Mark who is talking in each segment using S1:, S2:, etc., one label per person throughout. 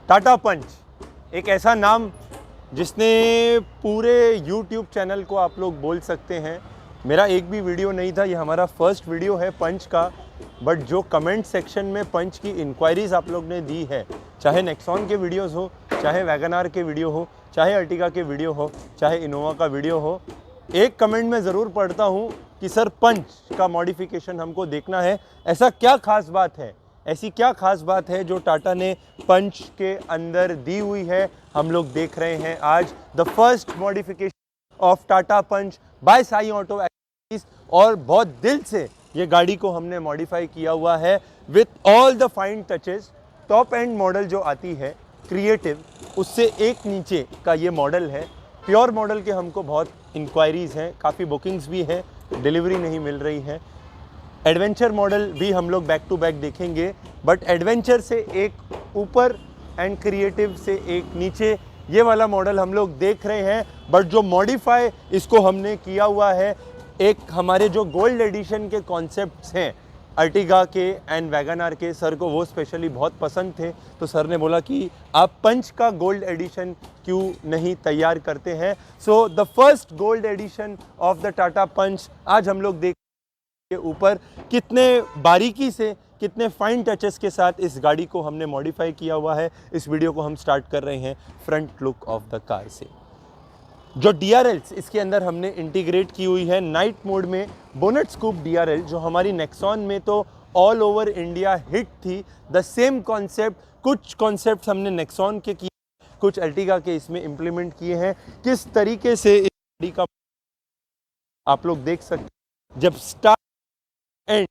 S1: टाटा पंच, एक ऐसा नाम जिसने पूरे YouTube चैनल को आप लोग बोल सकते हैं। मेरा एक भी वीडियो नहीं था, ये हमारा फर्स्ट वीडियो है पंच का। बट जो कमेंट सेक्शन में पंच की इंक्वायरीज़ आप लोग ने दी है, चाहे नेक्सॉन के वीडियोस हो, चाहे वैगनार के वीडियो हो, चाहे अर्टिगा के वीडियो हो, चाहे इनोवा का वीडियो हो, एक कमेंट में ज़रूर पढ़ता हूँ कि सर पंच का मॉडिफिकेशन हमको देखना है। ऐसा क्या खास बात है, ऐसी क्या खास बात है जो टाटा ने पंच के अंदर दी हुई है, हम लोग देख रहे हैं आज the first modification of Tata Punch by Sai auto accessories. और बहुत दिल से ये गाड़ी को हमने मॉडिफाई किया हुआ है with all the fine touches. Top and model जो आती है क्रिएटिव, उससे एक नीचे का ये मॉडल है। प्योर मॉडल के हमको बहुत इंक्वायरीज़ हैं, काफ़ी बुकिंग्स भी हैं, डिलीवरी नहीं मिल रही है। एडवेंचर मॉडल भी हम लोग बैक टू बैक देखेंगे, बट एडवेंचर से एक ऊपर एंड क्रिएटिव से एक नीचे ये वाला मॉडल हम लोग देख रहे हैं। बट जो मॉडिफाई इसको हमने किया हुआ है, एक हमारे जो गोल्ड एडिशन के कॉन्सेप्ट्स हैं अर्टिगा के एंड वैगनार के, सर को वो स्पेशली बहुत पसंद थे, तो सर ने बोला कि आप पंच का गोल्ड एडिशन क्यों नहीं तैयार करते हैं। So the first gold edition of the Tata Punch आज हम लोग देख के ऊपर कितने बारीकी से, कितने फाइन टचेस के साथ इस गाड़ी को हमने मॉडिफाई किया हुआ है। इस वीडियो को हम स्टार्ट कर रहे हैं front look of the car से। जो DRLs इसके अंदर हमने इंटीग्रेट की हुई है नाइट मोड में, बोनट स्कूप DRL जो हमारी नेक्सॉन में तो ऑल ओवर इंडिया हिट थी। द सेम कॉन्सेप्ट, कुछ कॉन्सेप्ट हमने नेक्सॉन के किए, कुछ अर्टिगा के इसमें इम्प्लीमेंट किए हैं। किस तरीके से इस गाड़ी का आप लोग देख सकते हैं, जब स्टार्ट एंड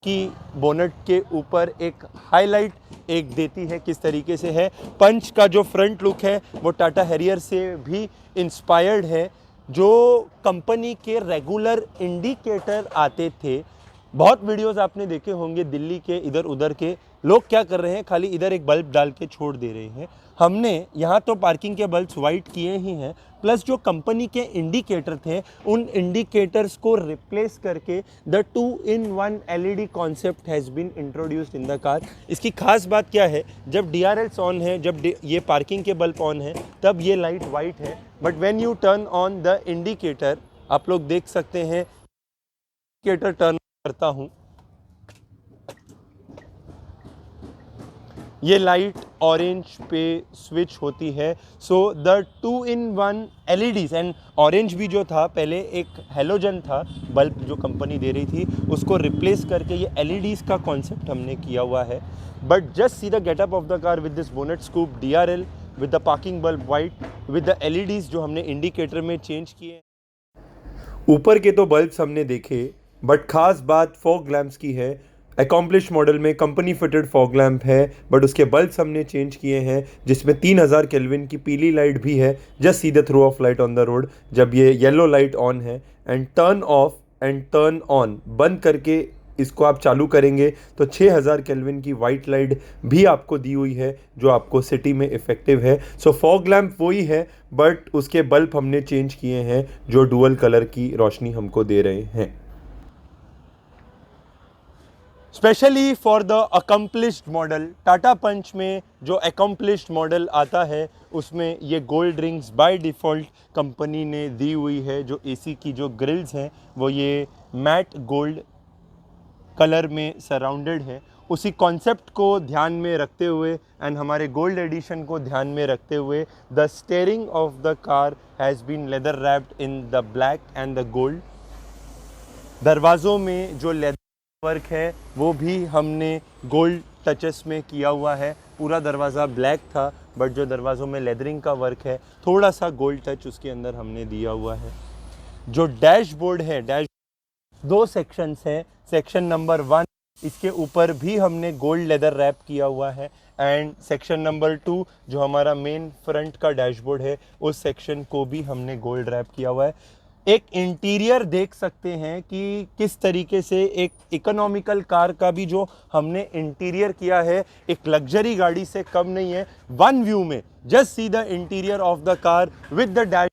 S1: की बोनट के ऊपर एक हाईलाइट एक देती है, किस तरीके से है। पंच का जो फ्रंट लुक है वो टाटा हैरियर से भी इंस्पायर्ड है। जो कंपनी के रेगुलर इंडिकेटर आते थे, बहुत वीडियोस आपने देखे होंगे दिल्ली के इधर उधर के, लोग क्या कर रहे हैं, खाली इधर एक बल्ब डाल के छोड़ दे रहे हैं। हमने यहाँ तो पार्किंग के बल्ब्स वाइट किए ही हैं, प्लस जो कंपनी के इंडिकेटर थे उन इंडिकेटर्स को रिप्लेस करके the 2-in-1 LED concept has been introduced in the car. इसकी खास बात क्या है, जब DRLs ऑन है, जब ये पार्किंग के बल्ब ऑन है, तब ये लाइट वाइट है। But when U turn on the indicator, आप लोग देख सकते हैं, इंडिकेटर टर्न करता हूँ, ये लाइट ऑरेंज पे स्विच होती है। So the 2-in-1 LEDs, and orange भी जो था पहले एक हेलोजन था बल्ब जो कंपनी दे रही थी, उसको रिप्लेस करके ये LEDs का कॉन्सेप्ट हमने किया हुआ है। But just see the getup of the car with this bonnet scoop DRL with the parking bulb white with the LEDs जो हमने इंडिकेटर में चेंज किए। ऊपर के तो बल्ब्स हमने देखे, बट खास बात फॉग लैंप्स की है। अकॉम्प्लिश मॉडल में कंपनी फिटेड फॉग लैंप है, बट उसके बल्ब्स हमने चेंज किए हैं, जिसमें 3000 केल्विन की पीली लाइट भी है। Just see the throw of light on the road, जब ये येलो लाइट ऑन है and turn off and turn on, बंद करके इसको आप चालू करेंगे तो 6000 केल्विन की वाइट लाइट भी आपको दी हुई है, जो आपको सिटी में इफेक्टिव है। सो फॉग लैंप वही है, बट उसके बल्ब हमने चेंज किए हैं जो डुअल कलर की रोशनी हमको दे रहे हैं। Specially for the accomplished model, Tata Punch में जो अकम्पलिश्ड मॉडल आता है उसमें ये gold rings by default company ने दी हुई है। जो एसी की जो ग्रिल्स हैं वो ये मैट गोल्ड कलर में सराउंडेड है। उसी कॉन्सेप्ट को ध्यान में रखते हुए एंड हमारे गोल्ड एडिशन को ध्यान में रखते हुए the steering of the car has been leather wrapped in the black and the gold. दरवाज़ों में जो लेदर वर्क है वो भी हमने गोल्ड टचेस में किया हुआ है। पूरा दरवाज़ा ब्लैक था बट जो दरवाज़ों में लेदरिंग का वर्क है थोड़ा सा गोल्ड टच उसके अंदर हमने दिया हुआ है। जो डैशबोर्ड है, डैश दो सेक्शंस हैं। सेक्शन नंबर 1 इसके ऊपर भी हमने गोल्ड लेदर रैप किया हुआ है एंड सेक्शन नंबर 2 जो हमारा मेन फ्रंट का डैशबोर्ड है उस सेक्शन को भी हमने गोल्ड रैप किया हुआ है। एक इंटीरियर देख सकते हैं कि किस तरीके से एक इकोनॉमिकल कार का भी जो हमने इंटीरियर किया है एक लग्जरी गाड़ी से कम नहीं है। वन व्यू में just see the interior of the car with the dash,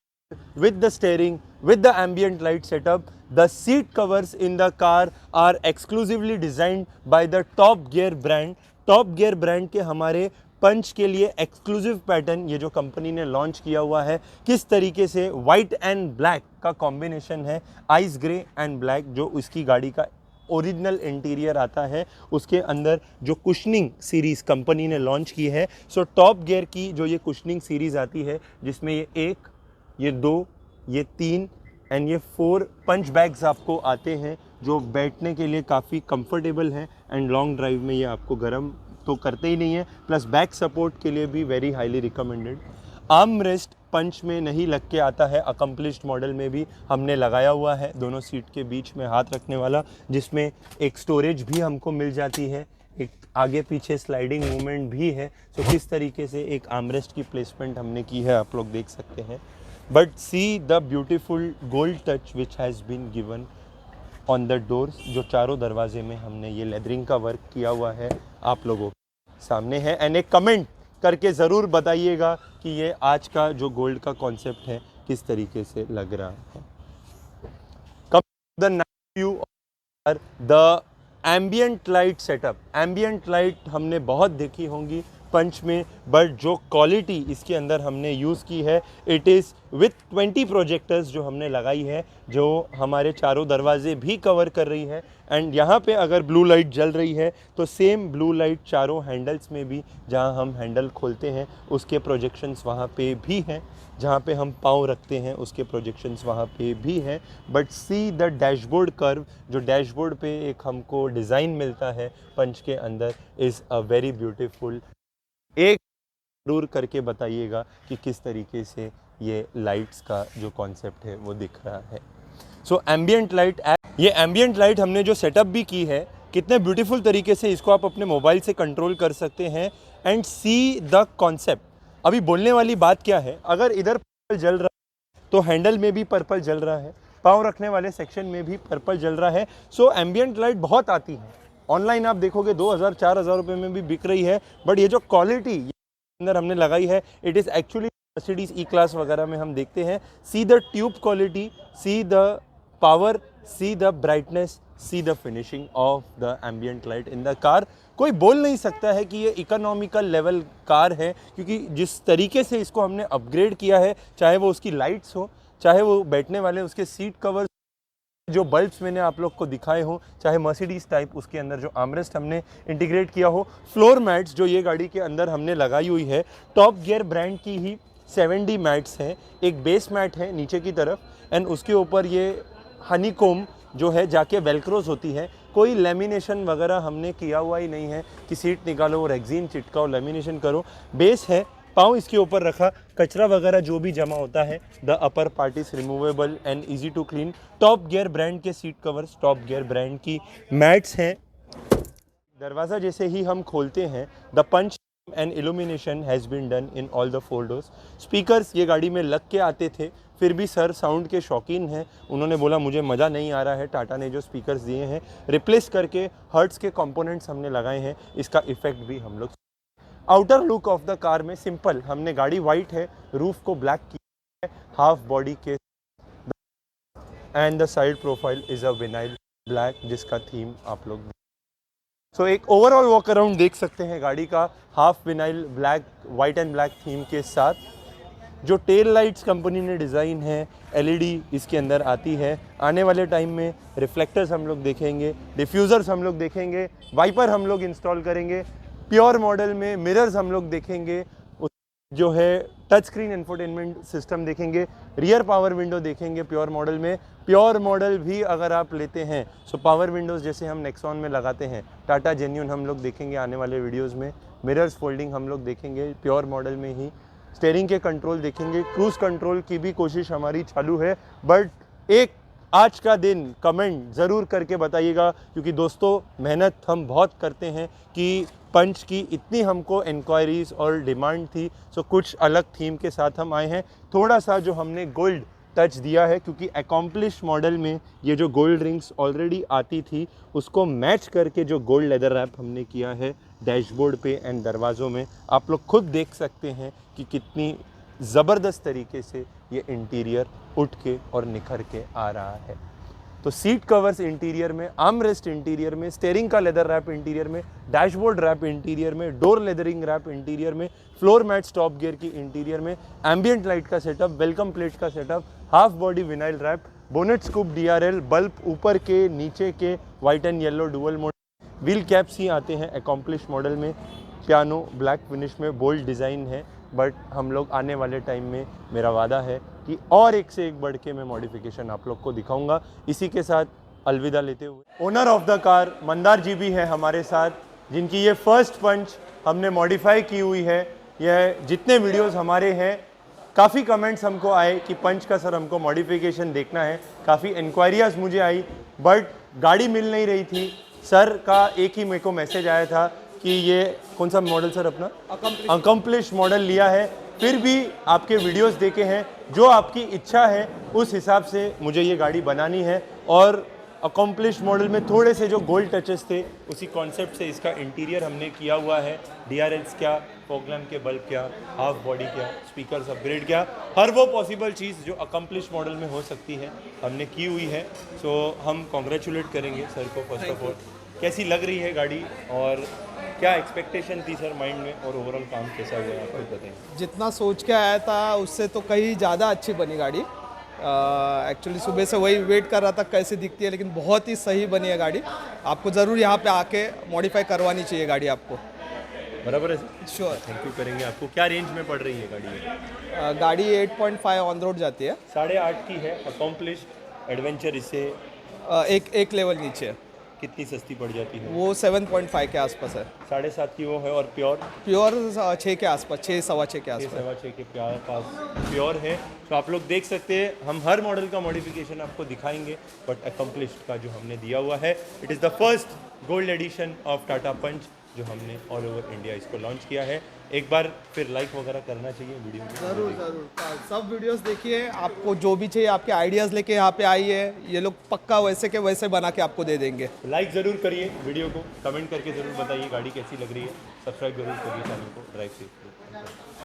S1: with the steering, with the ambient light setup. The seat covers in the car are exclusively designed by the Top Gear brand. Top Gear brand के हमारे पंच के लिए exclusive pattern ये जो company ने launch किया हुआ है, किस तरीके से वाइट एंड ब्लैक का कॉम्बिनेशन है, आइस ग्रे एंड ब्लैक जो उसकी गाड़ी का ओरिजिनल इंटीरियर आता है उसके अंदर जो कुशनिंग सीरीज़ कंपनी ने लॉन्च की है। सो टॉप गियर की जो ये कुशनिंग सीरीज़ आती है जिसमें ये 1, ये 2, ये 3 एंड ये 4 पंच बैग्स आपको आते हैं जो बैठने के लिए काफ़ी कंफर्टेबल हैं एंड लॉन्ग ड्राइव में ये आपको गर्म तो करते ही नहीं है, प्लस बैक सपोर्ट के लिए भी very highly recommended. Arm rest Punch में नहीं लग के आता है, अकम्पलिश्ड मॉडल में भी हमने लगाया हुआ है दोनों सीट के बीच में हाथ रखने वाला, जिसमें एक स्टोरेज भी हमको मिल जाती है, एक आगे पीछे स्लाइडिंग मूवमेंट भी है। तो किस तरीके से एक आर्मरेस्ट की प्लेसमेंट हमने की है आप लोग देख सकते हैं। But see the beautiful gold touch which has been given on the doors. जो चारों दरवाजे में हमने ये लेदरिंग का वर्क किया हुआ है आप लोगों के सामने है। एंड एक कमेंट करके ज़रूर बताइएगा कि ये आज का जो गोल्ड का कॉन्सेप्ट है किस तरीके से लग रहा है। कम द नाइट व्यू और the ambient light setup. Ambient light हमने बहुत देखी होंगी पंच में, बट जो क्वालिटी इसके अंदर हमने यूज़ की है इट इज़ विथ 20 प्रोजेक्टर्स जो हमने लगाई है जो हमारे चारों दरवाजे भी कवर कर रही है। एंड यहाँ पे अगर ब्लू लाइट जल रही है तो सेम ब्लू लाइट चारों हैंडल्स में भी, जहाँ हम हैंडल खोलते हैं उसके प्रोजेक्शंस वहाँ पे भी हैं, जहाँ पे हम पाँव रखते हैं उसके प्रोजेक्शंस वहाँ पे भी हैं। But see the dashboard curve, जो डैशबोर्ड पे एक हमको डिज़ाइन मिलता है पंच के अंदर इज़ अ वेरी ब्यूटीफुल। एक जरूर करके बताइएगा कि किस तरीके से ये लाइट्स का जो कॉन्सेप्ट है वो दिख रहा है। सो एम्बियंट लाइट, ये एम्बियंट लाइट हमने जो सेटअप भी की है कितने ब्यूटीफुल तरीके से इसको आप अपने मोबाइल से कंट्रोल कर सकते हैं। And see the concept. अभी बोलने वाली बात क्या है, अगर इधर पर्पल जल रहा है तो हैंडल में भी पर्पल जल रहा है, पाँव रखने वाले सेक्शन में भी पर्पल जल रहा है। सो एम्बियंट लाइट बहुत आती है, ऑनलाइन आप देखोगे 2000-4000 रुपये में भी बिक रही है। बट ये जो क्वालिटी अंदर हमने लगाई है it is actually Mercedes E class वगैरह में हम देखते हैं। See the tube quality, see the power, see the brightness, see the finishing of the ambient light in the car. कोई बोल नहीं सकता है कि ये इकोनॉमिकल लेवल कार है, क्योंकि जिस तरीके से इसको हमने अपग्रेड किया है, चाहे वो उसकी लाइट्स हो, चाहे वो बैठने वाले उसके सीट कवर, जो बल्ब्स मैंने आप लोग को दिखाए हो, चाहे मर्सिडीज टाइप उसके अंदर जो आर्मरेस्ट हमने इंटीग्रेट किया हो, फ्लोर मैट्स जो ये गाड़ी के अंदर हमने लगाई हुई है टॉप गियर ब्रांड की ही 7D मैट्स हैं। एक बेस मैट है नीचे की तरफ एंड उसके ऊपर ये हनीकोम जो है जाके वेलक्रोज होती है। कोई लेमिनेशन वगैरह हमने किया हुआ ही नहीं है कि सीट निकालो और रेक्सीन चिटकाओ लेमिनेशन करो। बेस है, पाँव इसके ऊपर रखा, कचरा वगैरह जो भी जमा होता है the upper part is removable and easy to clean. Top Gear brand के seat covers, Top Gear brand की मैट्स हैं। दरवाज़ा जैसे ही हम खोलते हैं the Punch and illumination has been done in all the 4 doors. Speakers ये गाड़ी में लग के आते थे, फिर भी सर साउंड के शौकीन हैं, उन्होंने बोला मुझे मज़ा नहीं आ रहा है, टाटा ने जो स्पीकर्स दिए हैं रिप्लेस करके हर्ट्स के कंपोनेंट्स हमने लगाए हैं, इसका इफेक्ट भी हम लोग। Outer look of the car में सिंपल, हमने गाड़ी वाइट है, रूफ को ब्लैक किया है, हाफ बॉडी के and the side profile is a vinyl black जिसका थीम आप लोग सो एक ओवरऑल वॉक अराउंड देख सकते हैं गाड़ी का, half vinyl black, white and black theme के साथ। जो टेल लाइट्स कंपनी ने डिज़ाइन है, एलईडी इसके अंदर आती है। आने वाले टाइम में रिफ्लेक्टर्स हम लोग देखेंगे, डिफ्यूज़र्स हम लोग देखेंगे, वाइपर हम लोग इंस्टॉल करेंगे। प्योर मॉडल में मिरर्स हम लोग देखेंगे, जो है टच स्क्रीन इंफोटेनमेंट सिस्टम देखेंगे, रियर पावर विंडो देखेंगे प्योर मॉडल में। प्योर मॉडल भी अगर आप लेते हैं सो पावर विंडोज़ जैसे हम नेक्सॉन में लगाते हैं, टाटा जेन्यून हम लोग देखेंगे आने वाले वीडियोस में। मिरर्स फोल्डिंग हम लोग देखेंगे प्योर मॉडल में ही। स्टीयरिंग के कंट्रोल देखेंगे, क्रूज़ कंट्रोल की भी कोशिश हमारी चालू है। बट एक आज का दिन कमेंट ज़रूर करके बताइएगा, क्योंकि दोस्तों मेहनत हम बहुत करते हैं कि पंच की इतनी हमको इंक्वायरीज़ और डिमांड थी, सो कुछ अलग थीम के साथ हम आए हैं। थोड़ा सा जो हमने गोल्ड टच दिया है, क्योंकि अकॉम्प्लिश मॉडल में ये जो गोल्ड रिंग्स ऑलरेडी आती थी उसको मैच करके जो गोल्ड लेदर रैप हमने किया है डैशबोर्ड पे एंड दरवाज़ों में। आप लोग खुद देख सकते हैं कि कितनी ज़बरदस्त तरीके से ये इंटीरियर उठ के और निखर के आ रहा है। तो सीट कवर्स इंटीरियर में, आर्म रेस्ट इंटीरियर में, स्टीयरिंग का लेदर रैप इंटीरियर में, डैशबोर्ड रैप इंटीरियर में, डोर लेदरिंग रैप इंटीरियर में, फ्लोर मैट स्टॉप गियर की इंटीरियर में, एम्बियंट लाइट का सेटअप, वेलकम प्लेट का setup, half body vinyl wrap, bonnet scoop DRL, bulb ऊपर के नीचे के white and yellow dual mode, wheel caps ही आते हैं अकॉम्प्लिश मॉडल में। पियानो ब्लैक फिनिश में बोल्ड डिज़ाइन है, बट हम लोग आने वाले टाइम में मेरा वादा है कि और एक से एक बढ़ के मैं मॉडिफिकेशन आप लोग को दिखाऊंगा। इसी के साथ अलविदा लेते हुए, owner of the car Mandar ji भी है हमारे साथ, जिनकी ये फर्स्ट पंच हमने मॉडिफाई की हुई है। यह जितने वीडियोस हमारे हैं, काफ़ी कमेंट्स हमको आए कि पंच का सर हमको मॉडिफिकेशन देखना है, काफ़ी इंक्वायरीज मुझे आई, बट गाड़ी मिल नहीं रही थी। सर का एक ही मेरे को मैसेज आया था कि ये कौन सा मॉडल सर अपना अकम्प्लिश मॉडल लिया है, फिर भी आपके वीडियोस देखे हैं, जो आपकी इच्छा है उस हिसाब से मुझे ये गाड़ी बनानी है। और अकम्प्लिश मॉडल में थोड़े से जो गोल्ड टचेस थे उसी कॉन्सेप्ट से इसका इंटीरियर हमने किया हुआ है। DRLs क्या, फॉग लैम्प के बल्ब क्या, हाफ बॉडी क्या, स्पीकर्स अपग्रेड क्या, हर वो पॉसिबल चीज़ जो अकम्प्लिश मॉडल में हो सकती है हमने की हुई है। सो हम कॉन्ग्रेचुलेट करेंगे सर को फर्स्ट ऑफ ऑल। कैसी लग रही है गाड़ी और क्या एक्सपेक्टेशन थी सर माइंड में, और ओवरऑल काम कैसा हुआ है आपको बताएं।
S2: जितना सोच के आया था उससे तो कहीं ज़्यादा अच्छी बनी गाड़ी। एक्चुअली सुबह से वही वेट कर रहा था कैसे दिखती है, लेकिन बहुत ही सही बनी है गाड़ी। आपको ज़रूर यहाँ पे आके मॉडिफाई करवानी चाहिए गाड़ी आपको।
S1: बराबर है,
S2: श्योर,
S1: थैंक यू करेंगे आपको। क्या रेंज में पड़ रही है गाड़ी?
S2: गाड़ी 8.5 ऑन रोड जाती है,
S1: 8.5 की है। अकॉम्प्लिश एडवेंचर इससे
S2: एक लेवल नीचे है।
S1: कितनी सस्ती पड़ जाती है?
S2: वो 7.5 के आसपास है।
S1: 7.5 की वो है। और प्योर
S2: 6 के आसपास, 6 सवा 6 के आसपास।
S1: 6.25 के पास प्योर है। तो आप लोग देख सकते हैं, हम हर मॉडल का मॉडिफिकेशन आपको दिखाएंगे, बट अकम्प्लिश्ड का जो हमने दिया हुआ है, it is the first gold edition of Tata Punch जो हमने ऑल ओवर इंडिया इसको लॉन्च किया है। एक बार फिर लाइक वगैरह करना चाहिए वीडियो में।
S2: ज़रूर सब वीडियोस देखिए, आपको जो भी चाहिए आपके आइडियाज़ लेके यहाँ पे आइए, ये लोग पक्का वैसे के वैसे बना के आपको दे देंगे।
S1: लाइक ज़रूर करिए वीडियो को, कमेंट करके ज़रूर बताइए गाड़ी कैसी लग रही है, सब्सक्राइब जरूर करिए चैनल को। Drive safe.